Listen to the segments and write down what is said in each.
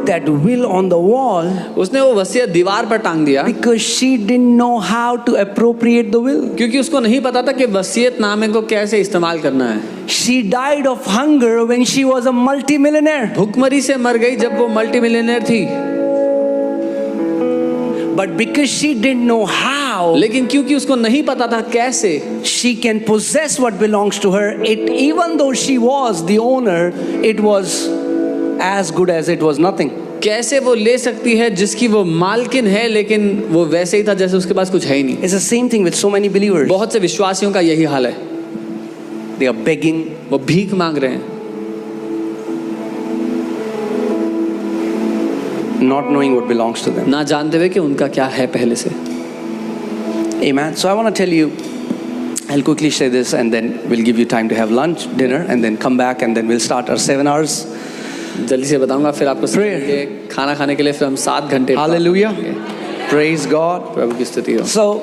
put that will on the wall उसने वो वसीयत दीवार पर टांग दिया because she didn't know how to appropriate the will. क्योंकि उसको नहीं पता था कि वसीयतनामे को कैसे इस्तेमाल करना है। She died of hunger when she was a multimillionaire. भूखमरी से मर गई जब वो मल्टी मिलियनेयर थी, But because she didn't know how, लेकिन क्योंकि उसको नहीं पता था कैसे she can possess what belongs to her. It, even though she was the owner, it was as good as it was nothing. कैसे वो ले सकती है जिसकी वो मालकिन है, लेकिन वो वैसे ही था जैसे उसके पास कुछ है ही नहीं। It's the same thing with so many believers. बहुत से विश्वासियों का यही हाल है, They are begging, वो भीख मांग रहे हैं, not knowing what belongs to them. ना जानते हुए कि उनका क्या है पहले से। Amen. So I want to tell you, I'll quickly share this and then we'll give you time to have lunch, dinner, and then come back and then we'll start our 7 hours. जल्दी से बताऊंगा, फिर आपको खाना खाने के लिए फिर हम 7 घंटे। Hallelujah. Praise God. प्रभु की स्तुति हो। So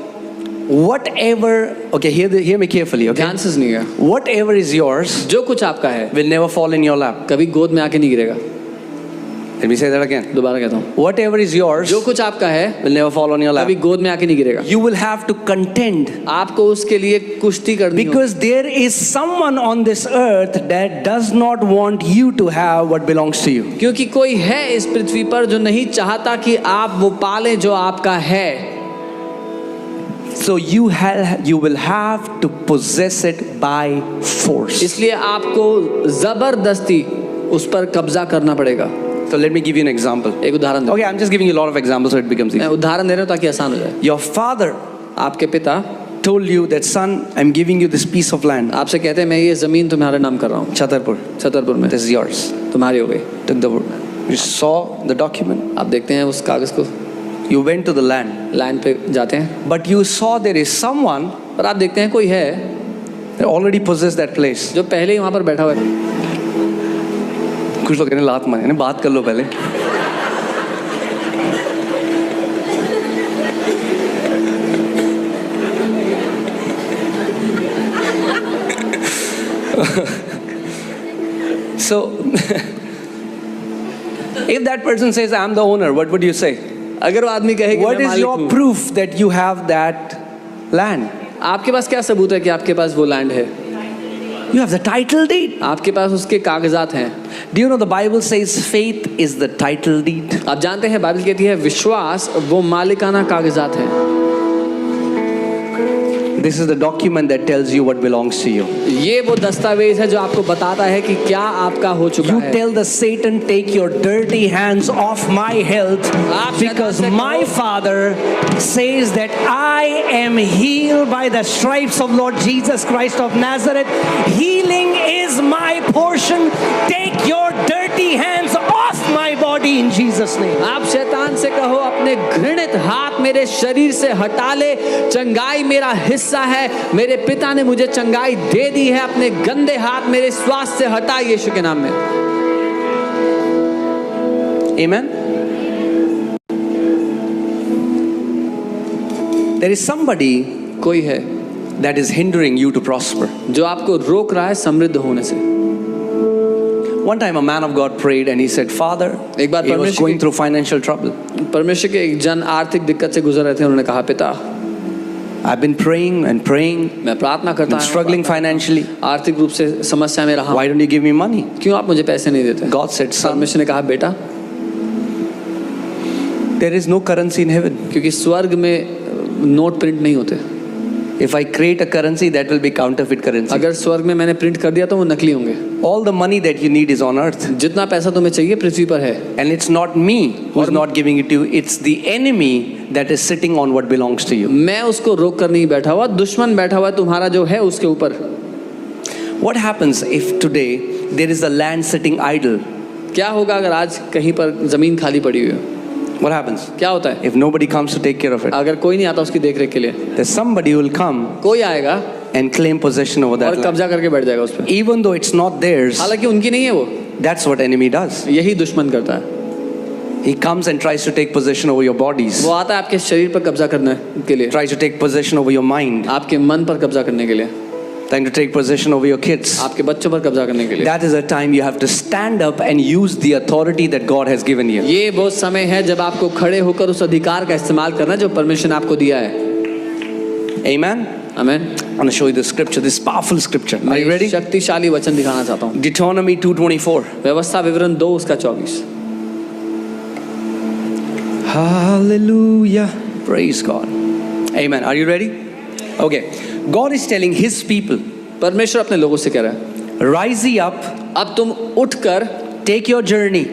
whatever, okay, hear me carefully, okay? ध्यान से सुनिएगा, Whatever is yours जो कुछ आपका है will never fall in your lap. कभी गोद में आके नहीं गिरेगा। Let me say that again. दोबारा कहता हूँ, Whatever is yours जो कुछ आपका है will never fall on your lap. कभी गोद में आके नहीं गिरेगा। You will have to contend आपको उसके लिए कुश्ती करनी होगी, because there is someone on this earth that does not want you to have what belongs to you. क्योंकि कोई है इस पृथ्वी पर जो नहीं चाहता कि आप वो पालें जो आपका है। So you will have to possess it by force. इसलिए आपको जबरदस्ती उस पर कब्जा करना पड़ेगा। So let me give you an example. एक उदाहरण दो। Okay, I'm just giving you a lot of examples so it becomes मैं easy. उदाहरण दे रहा हूँ ताकि आसान हो जाए। Your father आपके पिता told you that, son, I'm giving you this piece of land. आपसे कहते हैं मैं ये जमीन तुम्हारे नाम कर रहा हूँ, Chhatarpur. छतरपुर में This is yours. तुम्हारी हो गई। Took the, you saw the document. आप देखते हैं उस कागज को, You went to the land. Land पे जाते हैं, But you saw there is someone और आप देखते हैं कोई है that already possessed that place. जो पहले ही वहाँ पर बैठा हुआ है। कुछ लोग कहने लात मारे, बात कर लो पहले. So, if that person says, I'm the owner, what would you say? अगर वो आदमी कहे कि What मैं is मालिक your हूँ, proof that you have that land? आपके पास क्या सबूत है कि आपके पास वो लैंड है? You have the title deed. आपके पास उसके कागजात हैं। Do you know the Bible says faith is the title deed? आप जानते हैं बाइबल कहती है विश्वास वो मालिकाना कागजात हैं। This is the document that tells you what belongs to you. ये वो दस्तावेज है जो आपको बताता है कि क्या आपका हो चुका You है। tell the Satan, take your dirty hands off my health, because my Father says that I am healed by the stripes of Lord Jesus Christ of Nazareth. Healing is my portion. Take your dirty hands off my body in Jesus' name. आप शैतान से कहो अपने घृणित हाथ मेरे शरीर से हटा ले, चंगाई मेरा हिस्सा है, मेरे पिता ने मुझे चंगाई दे दी है, अपने गंदे हाथ मेरे स्वास्थ्य से हटा यीशु के नाम में। Amen. There is somebody कोई है that is hindering you to prosper. जो आपको रोक रहा है समृद्ध होने से। One time a man of God prayed and he said, Father, एक बार he was परमेश्वर going through financial trouble. परमेश्वर के एक जन आर्थिक दिक्कत से गुजर रहे थे। उन्होंने कहा, पिता I've been praying and praying, मैं प्रार्थना करता I'm हूँ, struggling financially. आर्थिक रूप से समस्या में रहा, Why don't you give me money? क्यों आप मुझे पैसे नहीं देते? God said, son, परमेश्वर ने कहा, बेटा, there is no currency in heaven. क्योंकि स्वर्ग में नोट प्रिंट नहीं होते। If I create a currency, that will be counterfeit currency. अगर स्वर्ग में मैंने प्रिंट कर दिया तो वो नकली होंगे। All the money that you need is on earth. जितना पैसा तुम्हें चाहिए पृथ्वी पर है। And it's not me who's not giving it to you. It's the enemy that is sitting on what belongs to you. मैं उसको रोक कर नहीं बैठा हुआ, दुश्मन बैठा हुआ तुम्हारा जो है उसके ऊपर। What happens if today there is a land sitting idle? क्या होगा अगर आज कहीं पर जमीन खाली पड़ी हुई है? What happens? क्या होता है? If nobody comes to take care of it, अगर कोई नहीं आता उसकी देखरेख के लिए, there's somebody who will come कोई आएगा and claim possession over that और land. कब्जा करके बैठ जाएगा उस पर। Even though it's not theirs, हालांकि उनकी नहीं है वो। that's what enemy does. यही दुश्मन करता है। He comes and tries to take possession over your bodies, वो आता है आपके शरीर पर कब्जा करने के लिए, tries to take possession over your mind. आपके मन पर कब्जा करने के लिए। Time to take possession over your kids. आपके बच्चों पर कब्जा करने के लिए। That is the time you have to stand up and use the authority that God has given you. ये वो समय है जब आपको खड़े होकर उस अधिकार का इस्तेमाल करना जो परमेश्वर ने आपको दिया है। Amen. Amen. I'm going to show you the scripture, this powerful scripture. Are you ready? शक्तिशाली वचन दिखाना चाहता हूँ। Deuteronomy 2:24. व्यवस्था विवरण 2 उसका 24। Hallelujah. Praise God. Amen. Are you ready? Okay. God is telling his people, परमेश्वर अपने लोगों से कह रहा है, rise ye up, अब तुम उठकर take your journey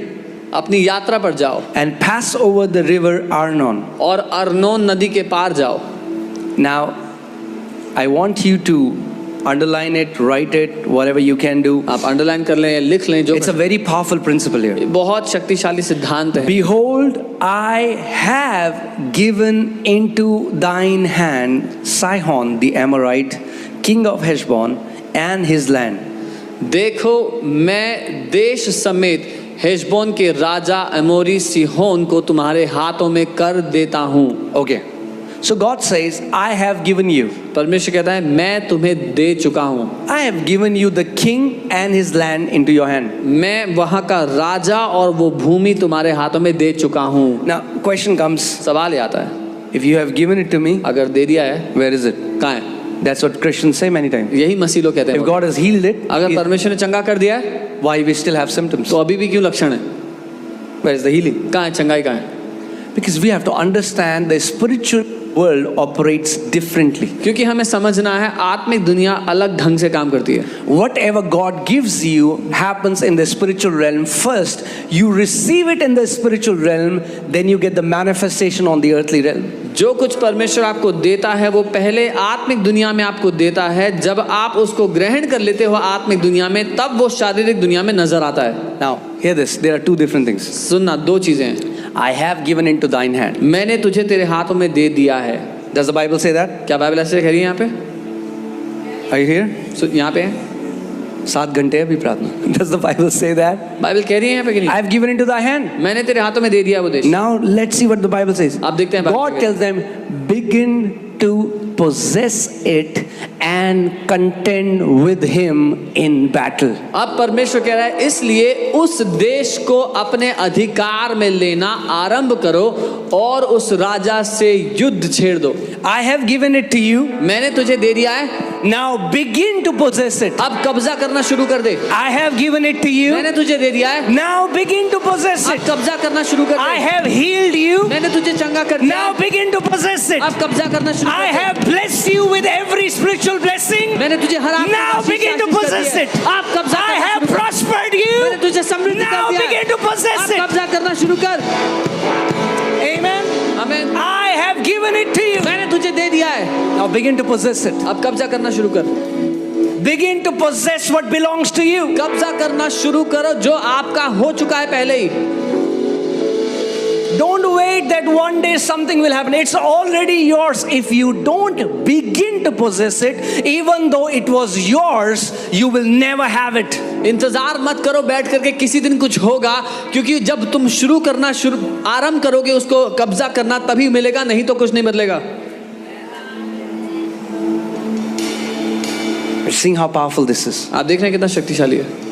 अपनी यात्रा पर जाओ and pass over the river Arnon. और अर्नोन नदी के पार जाओ। Now, I want you to underline it, write it, whatever you can do. आप अंडरलाइन कर लें या लिख लें, जो It's a very powerful principle here. बहुत शक्तिशाली सिद्धांत है। Behold, I have given into thine hand Sihon the Amorite, king of Heshbon, and his land. देखो मैं देश समेत हेशबोन के राजा अमोरी सिहोन को तुम्हारे हाथों में कर देता हूँ। Okay. So God says, I have given you. परमेश्वर कहता है मैं तुम्हें दे चुका हूँ। I have given you the king and his land into your hand. मैं वहाँ का राजा और वो भूमि तुम्हारे हाथों में दे चुका हूँ। Now, question comes, सवाल ये आता है, if you have given it to me, अगर दे दिया है, where is it? कहाँ है? That's what Christians say many times. यही मसीह लोग कहते If हैं। God has healed it, अगर परमेश्वर ने चंगा कर दिया है, why we still have symptoms? तो अभी भी क्यों लक्षण है? Where is the healing? कहाँ है चंगाई, कहाँ है? Because we have to understand the spiritual world operates differently. क्योंकि हमें समझना है आत्मिक दुनिया अलग ढंग से काम करती है। Whatever God gives you happens in the spiritual realm first. You receive it in the spiritual realm, then you get the manifestation on the earthly realm. जो कुछ परमेश्वर आपको देता है वो पहले आत्मिक दुनिया में आपको देता है, जब आप उसको ग्रहण कर लेते हो आत्मिक दुनिया में, तब वो शारीरिक दुनिया में नजर आता है। Now, hear this. There are two different things. सुनना, दो चीजें हैं। I have given into thine hand. मैंने तुझे तेरे हाथों में दे दिया है। Does the Bible say that? क्या बाइबल ऐसे कह रही है यहाँ पे? Are you here? यहाँ पे है? 7 घंटे अभी प्रार्थना. Does the Bible say that? Bible कह रही है यहाँ पे कि नहीं? I have given into thy hand. मैंने तेरे हाथों में दे दिया वो देश। Now let's see what the Bible says. अब देखते हैं God tells them, begin to possess it and contend with him in battle. अब परमेश्वर कह रहा है इसलिए उस देश को अपने अधिकार में लेना आरंभ करो और उस राजा से युद्ध छेड़ दो। I have given it to you. मैंने तुझे दे दिया है, Now begin to possess it. अब कब्जा करना शुरू कर दे। I have given it to you. मैंने तुझे दे दिया है, Now begin to possess अब it. कब्जा करना शुरू कर I they. have healed you. मैंने तुझे चंगा कर दिया, Now begin to possess it. अब कब्जा करना शुरू I कर दे। have blessed you with every spiritual blessing. मैंने तुझे हर आत्मिक Now आशीष begin to आशीष कर possess दिया it. है। आप कब्जा I करना have शुरू कर। prospered मैंने you. तुझे समृद्ध कर Now दिया है। begin to possess आप it. कब्जा करना शुरू कर। Amen. आमीन। I have given it to you. मैंने तुझे दे दिया है, Now begin to possess it. अब कब्जा करना शुरू कर। Begin to possess what belongs to you. कब्जा करना शुरू करो जो आपका हो चुका है पहले ही। Don't wait that one day something will happen. It's already yours. If you don't begin to possess it, even though it was yours, you will never have it. इंतजार मत करो बैठ करके किसी दिन कुछ होगा, क्योंकि जब तुम शुरू करना आरंभ करोगे उसको कब्जा करना तभी मिलेगा, नहीं तो कुछ नहीं बदलेगा। Seeing how powerful this is. आप देख रहे हैं कितना शक्तिशाली है।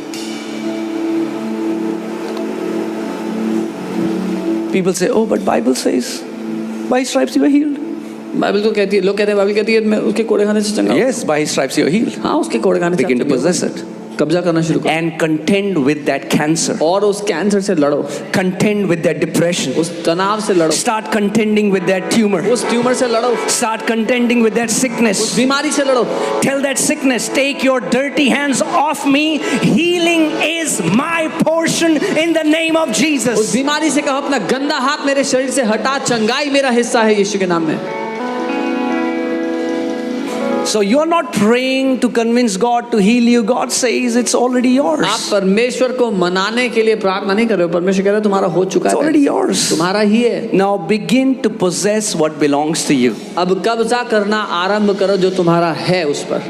People say, oh, but Bible says, by his stripes you were healed. Bible तो कहती है, लोग कहते हैं बाइबल कहती है मैं उसके कोड़े खाने से चंगा हूं। Yes, by his stripes you are healed. हाँ, उसके कोड़े खाने से Begin to आप चंगे हो। possess it. कब्जा करना शुरू करो And contend with that cancer. और उस कैंसर से लड़ो, Contend with that depression. उस तनाव से लड़ो, Start contending with that tumor. उस ट्यूमर से लड़ो, Start contending with that उस sickness. बीमारी से लड़ो। Tell that sickness, take your dirty hands off me. Healing is my portion in the name of उस Jesus. बीमारी से कहो अपना गंदा हाथ मेरे शरीर से हटा, चंगाई मेरा हिस्सा है यीशु के नाम में। So you're not praying to convince God to heal you. God says it's already yours. आप परमेश्वर को मनाने के लिए प्रार्थना नहीं कर रहे हो, परमेश्वर कह रहा है तुम्हारा हो चुका It's है, already yours. तुम्हारा ही है। Now begin to possess what belongs to you. अब कब्जा करना आरंभ करो जो तुम्हारा है उस पर।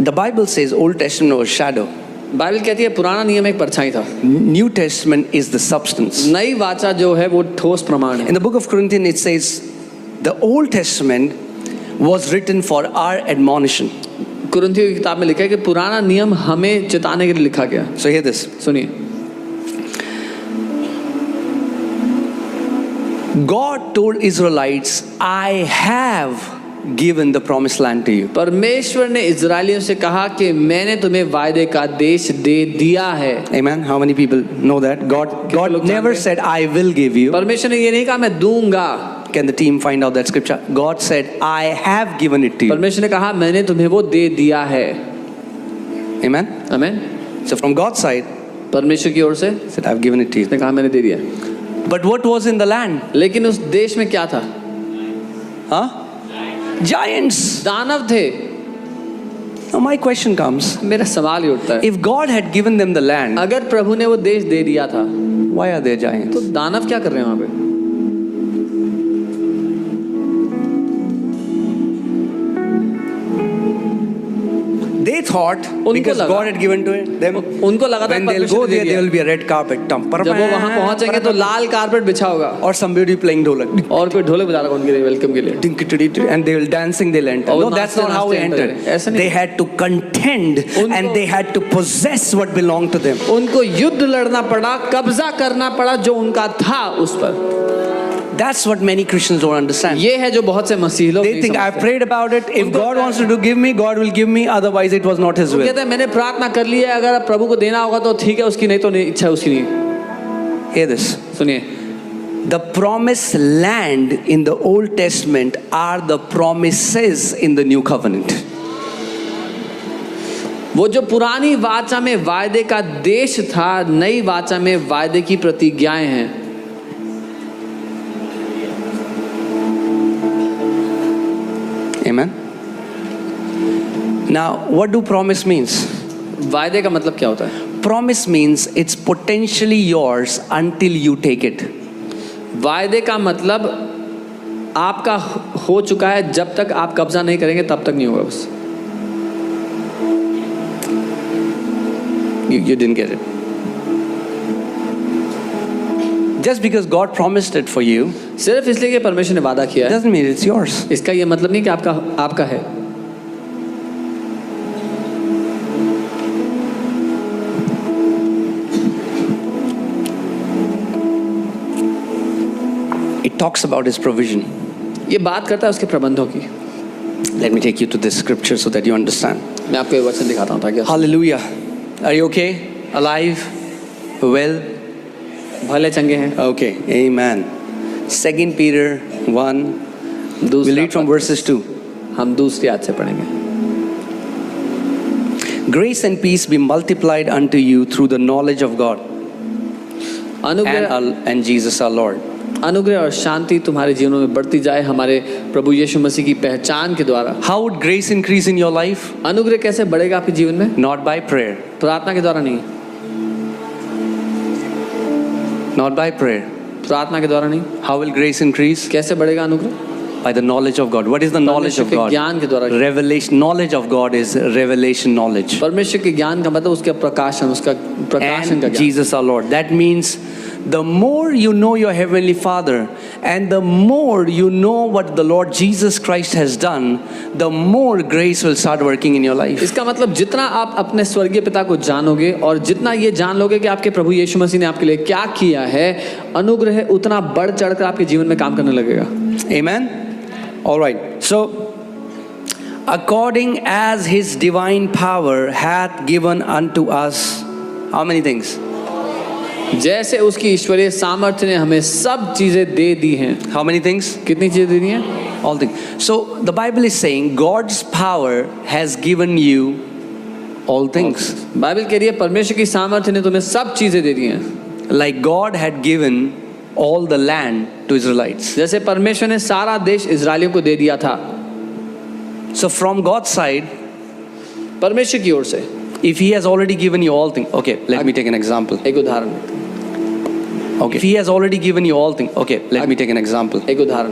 The Bible says Old Testament was shadow. Bible कहती है पुराना नियम एक परछाई था, New Testament is the substance. नई वाचा जो है वो ठोस प्रमाण है। In the book of Corinthians, it says the Old Testament was written for our admonition. कुरिन्थियों की किताब में लिखा है कि पुराना नियम हमें चेताने के लिए लिखा गया। So hear this. सुनिए, God told Israelites, I have given the promised land to you. परमेश्वर ने इजरायलियों से कहा कि मैंने तुम्हें वायदे का देश दे दिया है। Amen. How many people know that? God never said, I will give you. परमेश्वर ने ये नहीं कहा मैं दूंगा। Can the team find out that scripture? God said, I have given it to you. परमेश्वर ने कहा मैंने तुम्हें वो दे दिया है। Amen. आमीन। So from God's side, परमेश्वर की ओर से he said, I've given it to you. उसने कहा मैंने दे दिया। But what was in the land? लेकिन उस देश में क्या था? Huh? Giants. दानव थे। Now my question comes, मेरा सवाल ये उठता है, if God had given them the land, अगर प्रभु ने वो देश दे दिया था why are there giants? तो दानव क्या कर रहे हैं वहां पे? They thought because लगा- God had given to them, उनको लगा था when they'll परमेश्वर go ने दे there, दिया। there will be a red carpet. जब वो वहां पहुंचेंगे तो लाल कारपेट बिछा होगा Or somebody playing dholak. और कोई ढोलक बजा रहा होगा उनके लिए वेलकम के लिए। And they will dancing, they'll enter. और No, that's not how they नाचते entered. enter. ऐसा नहीं। They had to contend and they had to possess what belonged to them. उनको युद्ध लड़ना पड़ा, कब्जा करना पड़ा जो उनका था उस पर। That's what many Christians don't understand. ये है जो बहुत से मसीह लोग They नहीं think I've समझते। prayed about it. If उनको God wants to give me, God will give me. Otherwise, it was not His वो will. कहते हैं मैंने प्रार्थना कर ली है, अगर प्रभु को देना होगा तो ठीक है, उसकी नहीं तो नहीं, इच्छा उसकी नहीं। Hear this. सुनिए, The promised land in the Old Testament are the promises in the New Covenant. वो जो पुरानी वाचा में वायदे का देश था, नई वाचा में वायदे की प्रतिज्ञाएं हैं। Amen. Now, what do promise means? वायदे का मतलब क्या होता है? Promise means it's potentially yours until you take it. वायदे का मतलब आपका हो चुका है, जब तक आप कब्जा नहीं करेंगे तब तक नहीं होगा। बस You didn't get it. Just because God promised it for you सिर्फ इसलिए कि परमेश्वर ने वादा किया है, doesn't mean it's yours. इसका ये मतलब नहीं कि आपका है। It talks about His provision. ये बात करता है उसके प्रबंधों की। Let me take you to this scripture so that you understand. मैं आपको एक वचन दिखाता हूँ ताकि Hallelujah. Are you okay? Alive? Well? भले चंगे हैं। Okay. Amen. 2 Peter 1. We'll read from verses 2. हम दूसरी आयत से पढ़ेंगे। Grace and peace be multiplied unto you through the knowledge of God and Jesus our Lord. अनुग्रह और शांति तुम्हारे जीवनों में बढ़ती जाए हमारे प्रभु यीशु मसीह की पहचान के द्वारा। How would grace increase in your life? अनुग्रह कैसे बढ़ेगा आपके जीवन में? Not by prayer. प्रार्थना के द्वारा नहीं। Not by prayer. प्रार्थना के द्वारा नहीं। How will grace increase? कैसे बढ़ेगा अनुग्रह? By the knowledge of God. What is the knowledge of God? ज्ञान के द्वारा। Revelation. Knowledge of God is revelation knowledge. परमेश्वर के ज्ञान का मतलब उसका प्रकाशन, उसका प्रकाशन का And ज्ञान। Jesus our Lord. That means the more you know your Heavenly Father and the more you know what the Lord Jesus Christ has done, the more grace will start working in your life. इसका मतलब जितना आप अपने स्वर्गीय पिता को जानोगे और जितना ये जान लोगे कि आपके प्रभु यीशु मसीह ने आपके लिए क्या किया है, अनुग्रह उतना बढ़ चढ़कर आपके जीवन में काम करने लगेगा। Amen. All right. So, according as His divine power hath given unto us, how many things? जैसे उसकी ईश्वरीय सामर्थ्य ने हमें सब चीजें दे दी हैं। How many things? कितनी चीजें दे दी हैं? All things. So the Bible is saying God's power has given you all things. Bible कह रही है परमेश्वर की सामर्थ्य ने तुम्हें सब चीजें दे दी हैं। Like God had given all the land to Israelites. जैसे परमेश्वर ने सारा देश इजरायलियों को दे दिया था। So from God's side, परमेश्वर की ओर से if He has already given you all things, okay, let me take an example. एक उदाहरण, Okay, if He has already given you all things, okay, let me take an example. एक उदाहरण।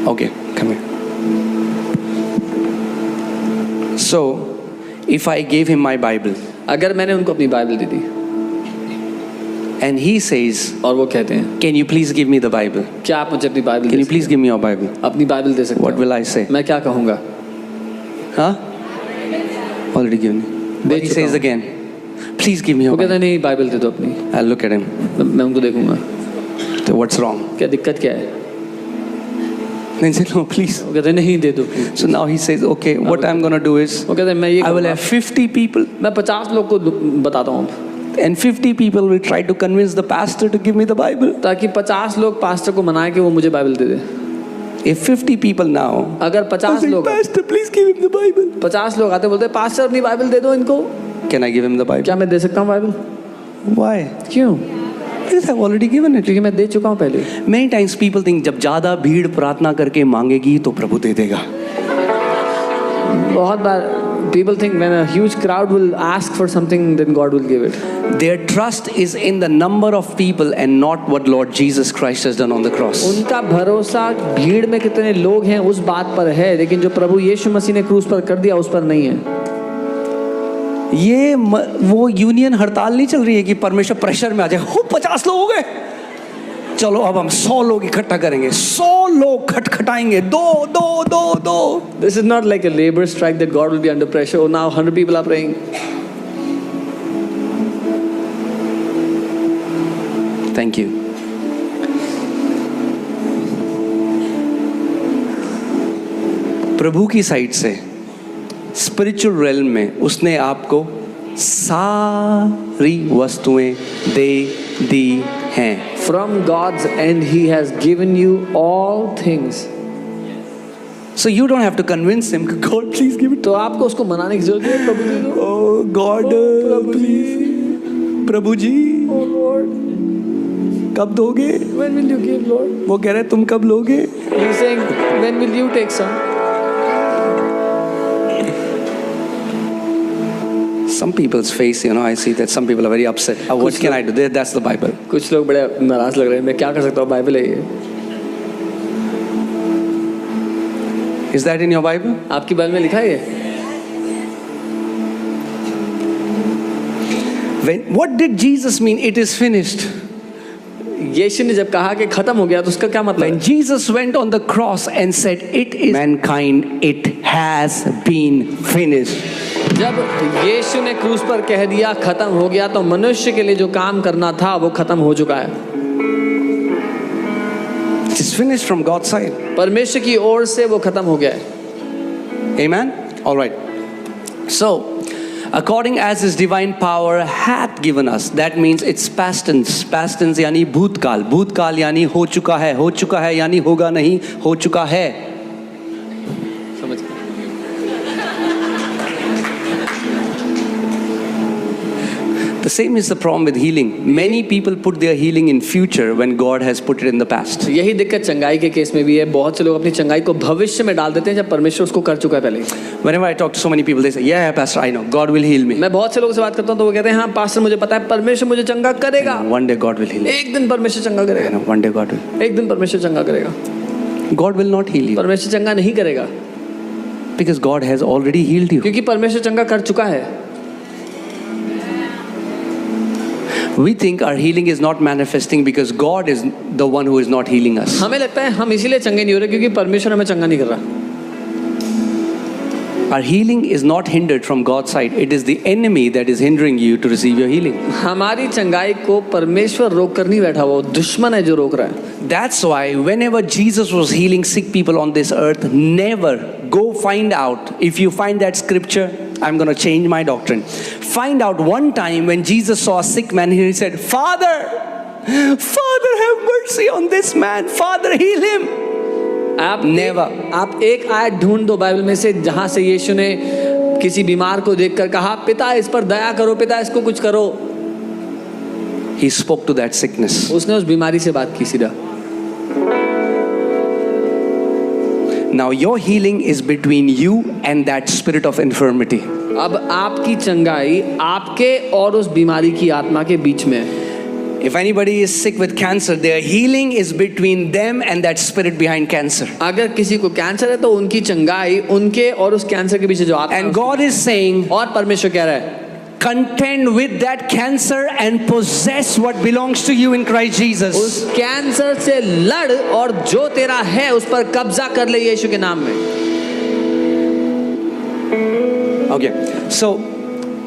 Okay, come here. So, if I gave him my Bible, अगर मैंने उनको अपनी Bible they the and he says, और वो कहते हैं can you please give me the Bible? क्या आप मुझे अपनी Bible Can they you please give me your Bible? अपनी बाइबल दे सकते What हो? will I say? मैं क्या कहूँगा? Huh? Already given. But he चुका says हूँ। again, please give me वो your कहते Bible. हैं नहीं बाइबल दे दो अपनी, I'll look at him. मैं उनको देखूंगा So what's wrong? क्या दिक्कत क्या है? Then he said, no, please. वो कहते हैं नहीं दे दो please। So now he says, okay, what I'm going to do is, वो कहते हैं मैं ये I will करूँगा, have 50 people, मैं 50 लोग को बताता हूँ and 50 people will try to convince the pastor to give me the Bible. ताकि 50 लोग पास्टर को मनाए कि वो मुझे Bible they they. If 50 people now, अगर I 50 say, लोग Pastor, please give him the Bible. 50 लोग आते बोलते पास्टर अपनी बाइबल दे दो इनको, Can I give him the Bible? क्या मैं दे सकता हूँ बाइबल? Why? क्यों? Because I've already given it. क्योंकि मैं दे चुका हूँ पहले। Many times people think जब ज़्यादा भीड़ प्रार्थना करके मांगेगी तो प्रभु दे देगा. बहुत बार people think when a huge crowd will ask for something then God will give it. Their trust is in the number of people and not what Lord Jesus Christ has done on the cross. उनका भरोसा भीड़ में कितने लोग हैं उस बात पर है, लेकिन जो प्रभु यीशु मसीह ने क्रूस पर कर दिया उस पर नहीं है। वो यूनियन हड़ताल नहीं चल रही है कि परमेश्वर प्रेशर में आ जाए, हो 50 लोग हो गए, चलो अब हम 100 लोग इकट्ठा करेंगे, 100 लोग खटखटाएंगे, दो। This is not like a labor strike that God will be under pressure. Oh, now 100 people are praying. Thank you. प्रभु की साइड से स्पिरिचुअल रेल्म में उसने आपको सारी वस्तुएं दे दी हैं. From God's end, He has given you all things. So you don't have to convince him, God please give it. तो आपको उसको मनाने की जरूरत नहीं है, प्रभु दे दो। Oh God, प्रभु जी Oh Lord, कब दोगे? when will you give, Lord? वो कह रहे तुम कब लोगे? He's saying, when will you take some? Some people's face, I see that some people are very upset. What can I do? That's the Bible. कुछ लोग बड़े नाराज लग रहे हैं, मैं क्या कर सकता हूँ, बाइबल है ये। Is that in your Bible? आपकी बाइबल में लिखा है ये? What did Jesus mean? It is finished. यीशु ने जब कहा कि खत्म हो गया तो उसका क्या मतलब When है? Jesus went on the cross and said, it is mankind, it has been finished. जब यीशु ने क्रूस पर कह दिया खत्म हो गया, तो मनुष्य के लिए जो काम करना था वो खत्म हो चुका है। It is finished from God's side. परमेश्वर की ओर से वो खत्म हो गया है। Amen? All right. So, according as His divine power hath given us, that means it's past tense. Past tense यानी भूतकाल. भूतकाल यानी हो चुका है यानी होगा नहीं, हो चुका है. समझ गए? The same is the problem with healing. Many people put their healing in future when God has put it in the past. यही दिक्कत चंगाई के केस में भी है। बहुत से लोग अपनी चंगाई को भविष्य में डाल देते हैं जब परमेश्वर उसको कर चुका है पहले। Whenever I talk to so many people, they say, yeah, Pastor, I know, God will heal me. मैं बहुत से लोगों से बात करता हूँ तो वो कहते हैं हाँ पास्टर मुझे पता है परमेश्वर मुझे चंगा करेगा। One day God will heal me. एक दिन परमेश्वर चंगा करेगा। One day God will. एक दिन परमेश्वर चंगा करेगा। God will not heal you परमेश्वर चंगा नहीं करेगा because God has already healed you. क्योंकि परमेश्वर चंगा कर चुका है। We think our healing is not manifesting because God is the one who is not healing us. हमें लगता है हम इसीलिए चंगे नहीं हो रहे क्योंकि परमेश्वर हमें चंगा नहीं कर रहा। Our healing is not hindered from God's side. It is the enemy that is hindering you to receive your healing. हमारी चंगाई को परमेश्वर रोक कर नहीं बैठा, वो दुश्मन है जो रोक रहा है। That's why whenever Jesus was healing sick people on this earth, never go find out. If you find that scripture, I'm going to change my doctrine. Find out one time when Jesus saw a sick man, he said, Father, have mercy on this man. Father, heal him. आप एक आयत ढूंढ दो Bible में से जहां से यीशु ने किसी बीमार को देखकर कहा पिता इस पर दया करो, पिता इसको कुछ करो। He spoke to that sickness. उसने उस बीमारी से बात की सीधा। Now your healing is between you and that spirit of infirmity. अब आपकी चंगाई आपके और उस बीमारी की आत्मा के बीच में है। If anybody is sick with cancer, their healing is between them and that spirit behind cancer. अगर किसी को कैंसर है तो उनकी चंगाई उनके और उस कैंसर के पीछे जो आत्मा है। And God is saying, और परमेश्वर कह रहा है contend with that cancer and possess what belongs to you in Christ Jesus. उस कैंसर से लड़ और जो तेरा है उस पर कब्जा कर ले यीशु के नाम में। Okay, so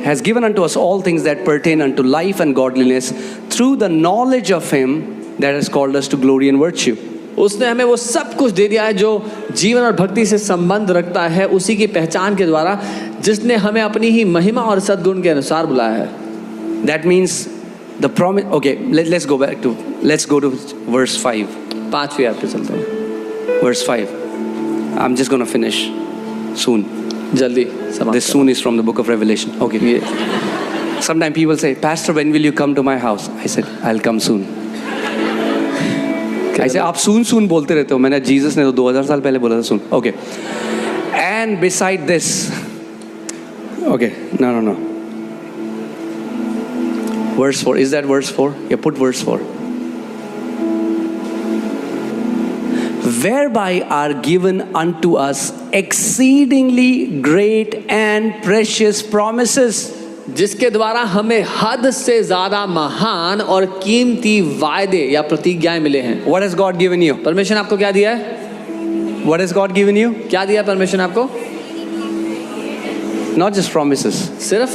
has given unto us all things that pertain unto life and godliness through the knowledge of him that has called us to glory and virtue. उसने हमें वो सब कुछ दे दिया है जो जीवन और भक्ति से संबंध रखता है, उसी की पहचान के द्वारा जिसने हमें अपनी ही महिमा और सद्गुण के अनुसार बुलाया है। That means the promise. Okay, let's go to verse 5. 5वीं आयत पे चलते हैं। Verse 5. I'm just going to finish soon. जल्दी समाप्त। This soon is from the book of Revelation. Okay. ये Sometimes people say, Pastor, when will you come to my house? I said, I'll come soon. ऐसे आप soon बोलते रहते हो। मैंने Jesus ने तो 2000 साल पहले बोला था soon. Okay. And beside this, okay, no. Verse 4. Is that verse 4? Yeah, put verse 4. Whereby are given unto us exceedingly great and precious promises. जिसके द्वारा हमें हद से ज्यादा महान और कीमती वायदे या प्रतिज्ञाएं मिले हैं। What has God given you? परमेश्वर ने आपको क्या दिया है? What has God given you? क्या दिया परमेश्वर ने आपको? Not just promises. सिर्फ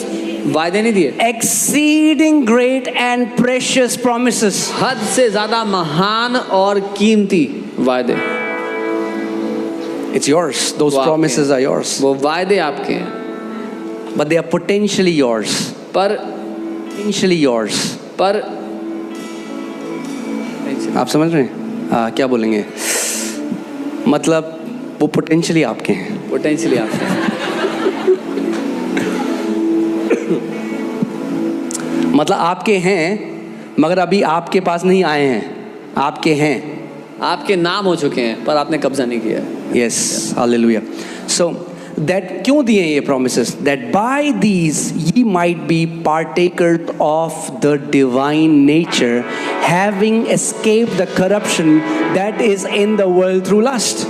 वायदे नहीं दिए, Exceeding great and precious promises. हद से ज्यादा महान और कीमती वायदे। It's yours. Those वो आपके promises हैं। are yours. वो वायदे आपके हैं, But they are potentially yours. पर आप समझ रहे हैं? क्या बोलेंगे? मतलब वो potentially आपके हैं. पोटेंशियली आपके हैं। मतलब आपके हैं मगर अभी आपके पास नहीं आए हैं. आपके हैं. आपके नाम हो चुके हैं पर आपने कब्जा नहीं किया है। Yes, hallelujah. So that क्यों दिए ये promises? That by these ye might be partakers of the divine nature, having escaped the corruption that is in the world through lust.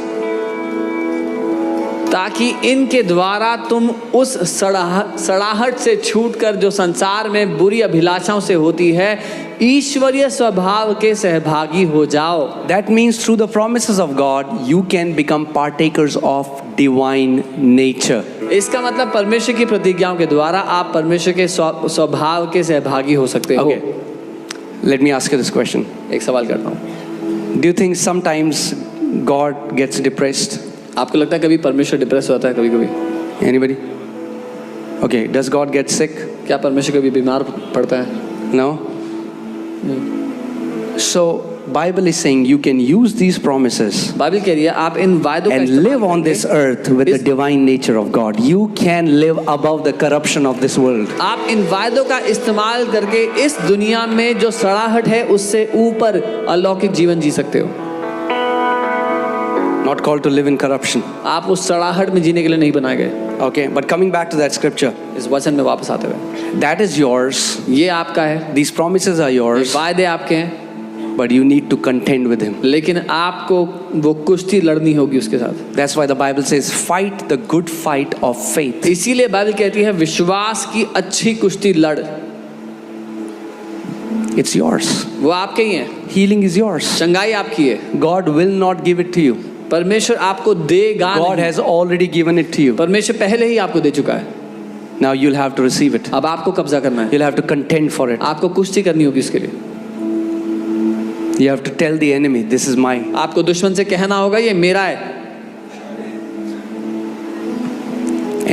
ताकि इनके द्वारा तुम उस सड़ाहट से छूटकर जो संसार में बुरी अभिलाषाओं से होती है ईश्वरीय स्वभाव के सहभागी हो जाओ। That means through the promises of God, you can become partakers of divine nature. इसका मतलब परमेश्वर की प्रतिज्ञाओं के द्वारा आप परमेश्वर के स्वभाव के सहभागी हो सकते हो। Okay, let me ask you this question. एक सवाल करता हूँ, Do you think sometimes God gets depressed? आपको लगता है कभी परमेश्वर डिप्रेस होता है? कभी कभी Anybody? Okay, does God get sick? क्या परमेश्वर कभी बीमार पड़ता है? No? So, Bible is saying you can use these promises Bible कह रही है आप इन वायदों का and इस्तेमाल live on this करके earth with the divine nature of God. You can live above the corruption of this world. आप इन वायदों का इस्तेमाल करके इस दुनिया में जो सड़ाहट है उससे ऊपर अलौकिक जीवन जी सकते हो। Not called to live in corruption. आप उस सड़ाहट में जीने के लिए नहीं बनाए गए। Okay, but coming back to that scripture, इस वचन में वापस आते हुए, that is yours. ये आपका है, These promises are ये yours, वायदे आपके हैं, but you need to contend with Him. लेकिन आपको वो कुश्ती लड़नी होगी उसके साथ। That's why the Bible says, fight the good fight of faith. इसीलिए बाइबल कहती है विश्वास की अच्छी कुश्ती लड़। It's yours. वो आपके ही है, Healing is yours. चंगाई आपकी है। God will not give it to you. परमेश्वर आपको देगा God नहीं। has already given it to you. परमेश्वर पहले ही आपको दे चुका है। Now you'll have to receive it. अब आपको कब्जा करना है, You'll have to contend for it. आपको कुश्ती करनी होगी उसके लिए। You have to tell the enemy, this is mine. आपको दुश्मन से कहना होगा ये मेरा है।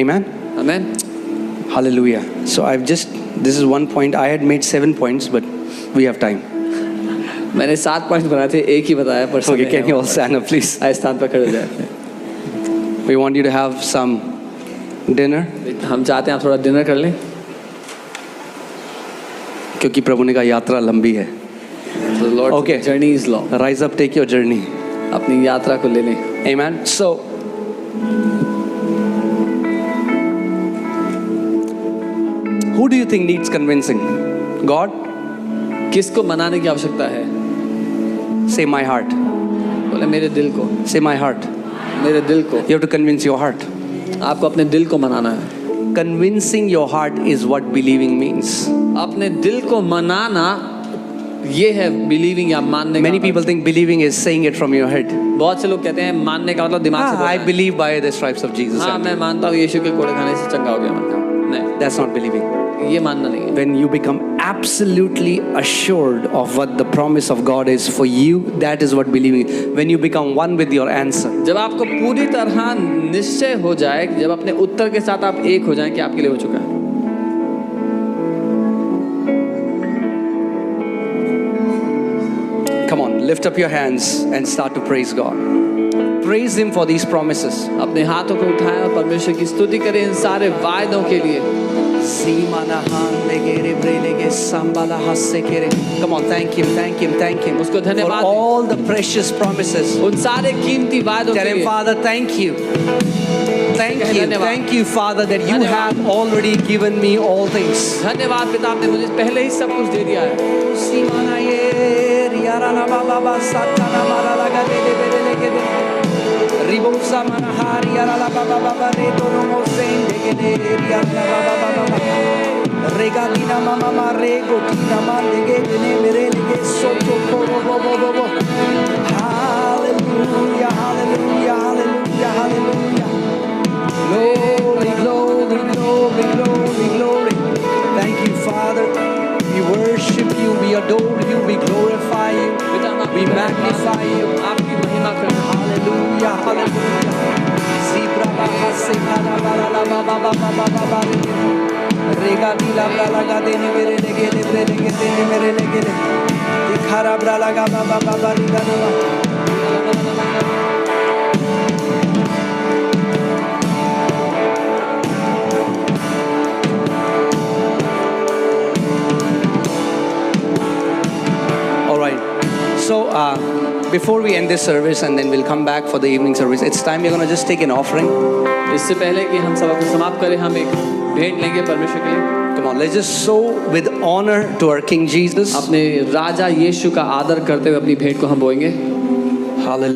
Amen? आमीन। Hallelujah. So this is one point. I had made 7 points, but we have time. मैंने 7 पॉइंट बनाए थे, एक ही बताया पर Okay, can you all stand up, please? आए स्थान पर खड़े हो जाए। We want you to have some dinner. हम चाहते हैं आप थोड़ा डिनर कर लें, क्योंकि प्रभु ने कहा यात्रा लंबी है. Okay. Journey is long. Rise up, take your journey. अपनी यात्रा को ले लें। Amen. So, who do you think needs convincing? God? किसको मनाने की आवश्यकता है? Say my heart. बोले मेरे दिल को। Say my heart. मेरे दिल को। You have to convince your heart. आपको अपने दिल को मनाना है। convincing your heart is what believing means. अपने दिल को मनाना ये है बिलीविंग या मानने Many का। people think believing is saying it from your head. बहुत से लोग कहते हैं मानने का मतलब दिमाग से बोलना I है। believe by the stripes of Jesus. हाँ मैं मानता हूँ यीशु के कोड़े खाने से चंगा हो गया मैं। नहीं, That's not believing. ये मानना नहीं है। When you become absolutely assured of what the promise of God is for you, that is what believing is. When you become one with your answer. जब आपको पूरी तरह निश्चय हो जाए, जब अपने उत्तर के साथ आप एक हो जाएं कि आपके लिए हो चुका है। Come on, lift up your hands and start to praise God. Praise Him for these promises. अपने हाथों को उठाएं और परमेश्वर की स्तुति करें इन सारे वायदों के लिए। Come on, thank Him, thank Him, thank Him. उसको For धन्यवाद दें। all the precious promises. उन सारे कीमती वायदों Tell के Him, लिए। Father, thank you. धन्यवाद। Thank you, Father, that you धन्यवाद। have already given me all things. धन्यवाद पिता, आपने मुझे पहले ही सब कुछ दे दिया है। Ribosa manahari ara la baba baba re dono mo sende gede ara la baba baba regatina mama ma rego tina mande gede ne mere lege soto koro bo bo bo bo. Hallelujah, hallelujah, hallelujah, hallelujah. Glory, glory, glory, glory, glory. Thank you, Father. We worship you, we adore you, we glorify you, we magnify you. आपकी महिमा करें। Hallelujah, hallelujah. Zibra baha sekara bara la ba ba ba ba ba ba ba. Rega di la bra la ga de ne mere lege de bre lege de ne mere lege de. Dikhara bra la ga ba ba ba ba ri ga na ba. All right. So, before we end this service and then we'll come back for the evening service, it's time we're going to just take an offering. इससे पहले कि हम सभा को समाप्त करें, हम एक भेंट लेंगे परमेश्वर के लिए। Come on, let's just sow with honor to our King Jesus. अपने राजा यीशु का आदर करते हुए अपनी भेंट को हम बोएंगे। Hallelujah.